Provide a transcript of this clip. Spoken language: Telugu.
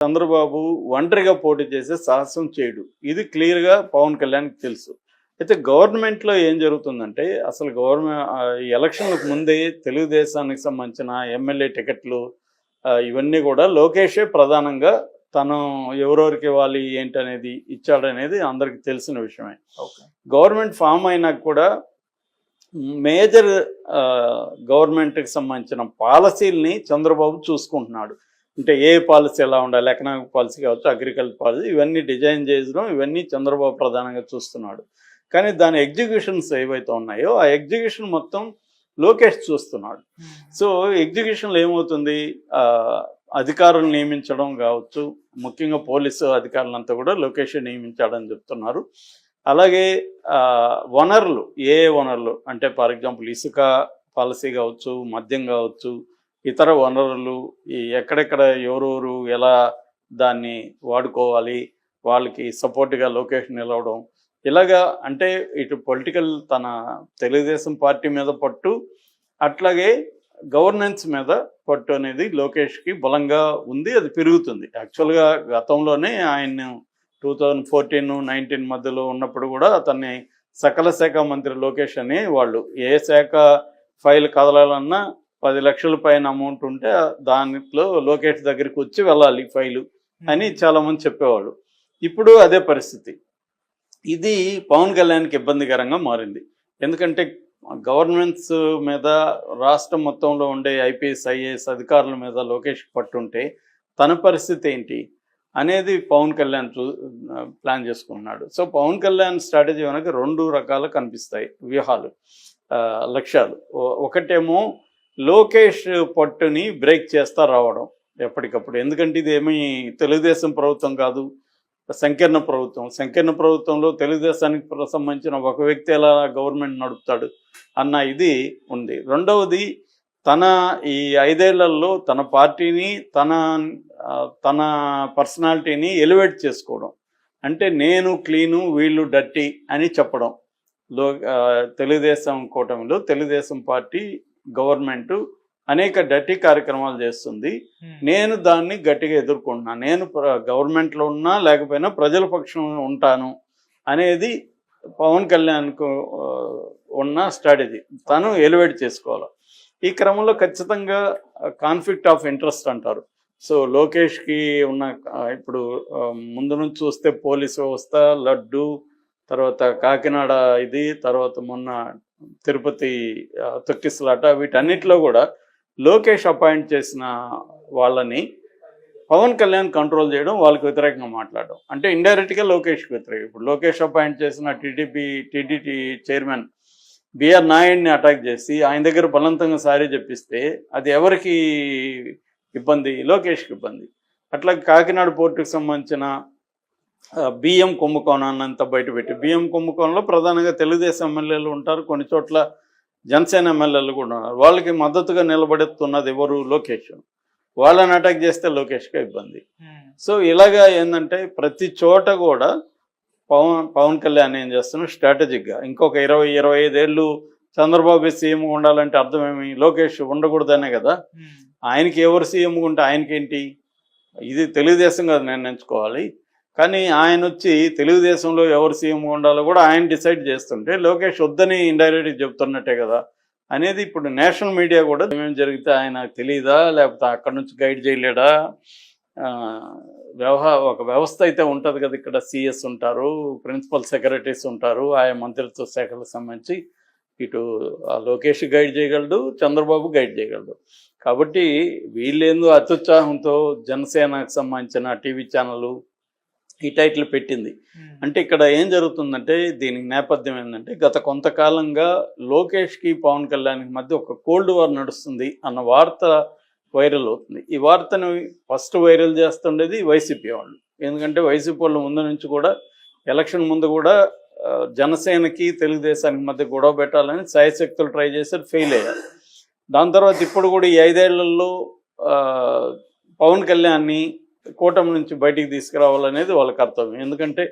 చంద్రబాబు ఒంటరిగా పోటీ చేసే సాహసం చేయడు. ఇది క్లియర్‌గా పవన్ కళ్యాణ్‌కి తెలుసు. అయితే గవర్నమెంట్‌లో ఏం జరుగుతుందంటే అసలు ఎలక్షన్‌లకు ముందే తెలుగుదేశానికి సంబంధించిన ఎమ్మెల్యే టికెట్లు ఇవన్నీ కూడా లోకేషే ప్రధానంగా తను ఎవరెవరికి ఇవ్వాలి ఏంటనేది ఇచ్చాడనేది అందరికీ తెలిసిన విషయమే. ఓకే. గవర్నమెంట్ ఫామ్ అయినాక కూడా మేజర్ గవర్నమెంట్‌కి సంబంధించిన పాలసీలని చంద్రబాబు చూసుకుంటున్నాడు. అంటే ఏ పాలసీ ఎలా ఉండాలి, ఎకనామిక్ పాలసీ కావచ్చు, అగ్రికల్చర్ పాలసీ, ఇవన్నీ డిజైన్ చేయడం, ఇవన్నీ చంద్రబాబు ప్రధానంగా చూస్తున్నాడు. కానీ దాని ఎగ్జిక్యూషన్స్ ఏవైతే ఉన్నాయో ఆ ఎగ్జిక్యూషన్ మొత్తం లోకేష్ చూస్తున్నాడు. సో ఎగ్జిక్యూషన్లో ఏమవుతుంది, అధికారులు నియమించడం కావచ్చు, ముఖ్యంగా పోలీసు అధికారులంతా కూడా లోకేష్ నియమించాడని చెప్తున్నారు. అలాగే వనరులు, ఏ వనరులు అంటే ఫర్ ఎగ్జాంపుల్ ఇసుక పాలసీ కావచ్చు, మద్యం కావచ్చు, ఇతర వనరులు ఎక్కడెక్కడ ఎవరెవరు ఎలా దాన్ని వాడుకోవాలి, వాళ్ళకి సపోర్ట్గా లోకేష్ నిలవడం, ఇలాగా అంటే ఇటు పొలిటికల్ తన తెలుగుదేశం పార్టీ మీద పట్టు, అట్లాగే గవర్నెన్స్ మీద పట్టు అనేది లోకేష్కి బలంగా ఉంది. అది పెరుగుతుంది. యాక్చువల్గా గతంలోనే ఆయన 2014-19 మధ్యలో ఉన్నప్పుడు కూడా అతన్ని సకల శాఖ మంత్రి లోకేష్ అని వాళ్ళు ఏ శాఖ ఫైల్ కదలాలన్నా 10 లక్షల పైన అమౌంట్ ఉంటే దాంట్లో లోకేష్ దగ్గరికి వచ్చి వెళ్ళాలి ఫైలు అని చాలామంది చెప్పేవాళ్ళు. ఇప్పుడు అదే పరిస్థితి. ఇది పవన్ కళ్యాణ్కి ఇబ్బందికరంగా మారింది. ఎందుకంటే గవర్నమెంట్స్ మీద రాష్ట్రం మొత్తంలో ఉండే ఐపీఎస్ ఐఏఎస్ అధికారుల మీద లోకేష్ పట్టుంటే తన పరిస్థితి ఏంటి అనేది పవన్ కళ్యాణ్ ప్లాన్ చేసుకున్నాడు. సో పవన్ కళ్యాణ్ స్ట్రాటజీ వెనక 2 రకాలు కనిపిస్తాయి వ్యూహాలు, లక్ష్యాలు. ఒకటేమో లోకేష్ పట్టుని బ్రేక్ చేస్తా రావడం ఎప్పటికప్పుడు. ఎందుకంటే ఇది ఏమీ తెలుగుదేశం ప్రభుత్వం కాదు, సంకీర్ణ ప్రభుత్వం. సంకీర్ణ ప్రభుత్వంలో తెలుగుదేశానికి సంబంధించిన ఒక వ్యక్తి ఎలా గవర్నమెంట్ నడుపుతాడు అన్న ఇది ఉంది. రెండవది, తన ఈ 5 ఏళ్లలో తన పార్టీని తన పర్సనాలిటీని ఎలివేట్ చేసుకోవడం. అంటే నేను క్లీను, వీళ్ళు డర్టీ అని చెప్పడం. తెలుగుదేశం కూటమిలో తెలుగుదేశం పార్టీ గవర్నమెంటు అనేక డర్టీ కార్యక్రమాలు చేస్తుంది, నేను దాన్ని గట్టిగా ఎదుర్కొంటున్నాను, నేను గవర్నమెంట్లో ఉన్నా లేకపోయినా ప్రజల పక్షం ఉంటాను అనేది పవన్ కళ్యాణ్కు ఉన్న స్ట్రాటజీ. తను ఎలివేట్ చేసుకోవాలి. ఈ క్రమంలో ఖచ్చితంగా కాన్ఫ్లిక్ట్ ఆఫ్ ఇంట్రెస్ట్ అంటారు. సో లోకేష్కి ఉన్న ఇప్పుడు ముందు నుంచి చూస్తే పోలీసు వ్యవస్థ, లడ్డు, తర్వాత కాకినాడ ఇది, తర్వాత మొన్న తిరుపతి తొక్కిసలాట, వీటన్నిటిలో కూడా లోకేష్ అపాయింట్ చేసిన వాళ్ళని పవన్ కళ్యాణ్ కంట్రోల్ చేయడం, వాళ్ళకి వ్యతిరేకంగా మాట్లాడడం. అంటే ఇండైరెక్ట్గా లోకేష్కి వ్యతిరేకం. ఇప్పుడు లోకేష్ అపాయింట్ చేసిన టీడీటీ చైర్మన్ బిఆర్ నాయుడిని అటాక్ చేసి ఆయన దగ్గర బలవంతంగా సారీ చెప్పిస్తే అది ఎవరికి ఇబ్బంది? లోకేష్కి ఇబ్బంది. అట్లా కాకినాడ పోర్టుకు సంబంధించిన బియ్యం కుంభకోణాన్ని అంతా బయటపెట్టి, బియ్యం కుంభకోణంలో ప్రధానంగా తెలుగుదేశం ఎమ్మెల్యేలు ఉంటారు, కొన్ని చోట్ల జనసేన ఎమ్మెల్యేలు కూడా ఉన్నారు. వాళ్ళకి మద్దతుగా నిలబడుతున్నది ఎవరు? లోకేష్. వాళ్ళని అటాక్ చేస్తే లోకేష్కే ఇబ్బంది. సో ఇలాగా ఏంటంటే ప్రతి చోట కూడా పవన్ కళ్యాణ్ ఏం చేస్తున్నాడు స్ట్రాటజిక్గా, ఇంకొక 20-25 ఏళ్ళు చంద్రబాబు సీఎం ఉండాలంటే అర్థమేమి? లోకేష్ ఉండకూడదనే కదా. ఆయనకి ఎవరు సీఎం ఉంటే ఆయనకేంటి? ఇది తెలుగుదేశం కదా నిర్ణయించుకోవాలి. కానీ ఆయన వచ్చి తెలుగుదేశంలో ఎవరు సీఎం ఉండాలో కూడా ఆయన డిసైడ్ చేస్తుంటే లోకేష్ వద్దని ఇండైరెక్ట్గా చెప్తున్నట్టే కదా అనేది ఇప్పుడు నేషనల్ మీడియా కూడా ఏమేమి జరిగితే ఆయన తెలియదా, లేకపోతే అక్కడ నుంచి గైడ్ చేయలేడా? ఒక వ్యవస్థ అయితే ఉంటుంది కదా, ఇక్కడ సిఎస్ ఉంటారు, ప్రిన్సిపల్ సెక్రటరీస్ ఉంటారు, ఆయా మంత్రిత్వ శాఖలకు సంబంధించి ఇటు లోకేష్ గైడ్ చేయగలడు, చంద్రబాబు గైడ్ చేయగలడు. కాబట్టి వీళ్ళేందు అత్యుత్సాహంతో జనసేనకు సంబంధించిన టీవీ ఛానళ్ళు ఈ టైటిల్ పెట్టింది. అంటే ఇక్కడ ఏం జరుగుతుందంటే దీనికి నేపథ్యం ఏంటంటే గత కొంతకాలంగా లోకేష్కి పవన్ కళ్యాణ్కి మధ్య ఒక కోల్డ్ వార్ నడుస్తుంది అన్న వార్త వైరల్ అవుతుంది. ఈ వార్తను ఫస్ట్ వైరల్ చేస్తుండేది వైసీపీ వాళ్ళు. ఎందుకంటే వైసీపీ వాళ్ళు ముందు నుంచి కూడా ఎలక్షన్ ముందు కూడా జనసేనకి తెలుగుదేశానికి మధ్య గొడవ పెట్టాలని శాయశక్తులు ట్రై చేశారు, ఫెయిల్ అయ్యారు. దాని తర్వాత ఇప్పుడు కూడా ఈ 5 ఏళ్లలో పవన్ కళ్యాణ్ని కూటమి నుంచి బయటికి తీసుకురావాలనేది వాళ్ళ కర్తవ్యం. ఎందుకంటే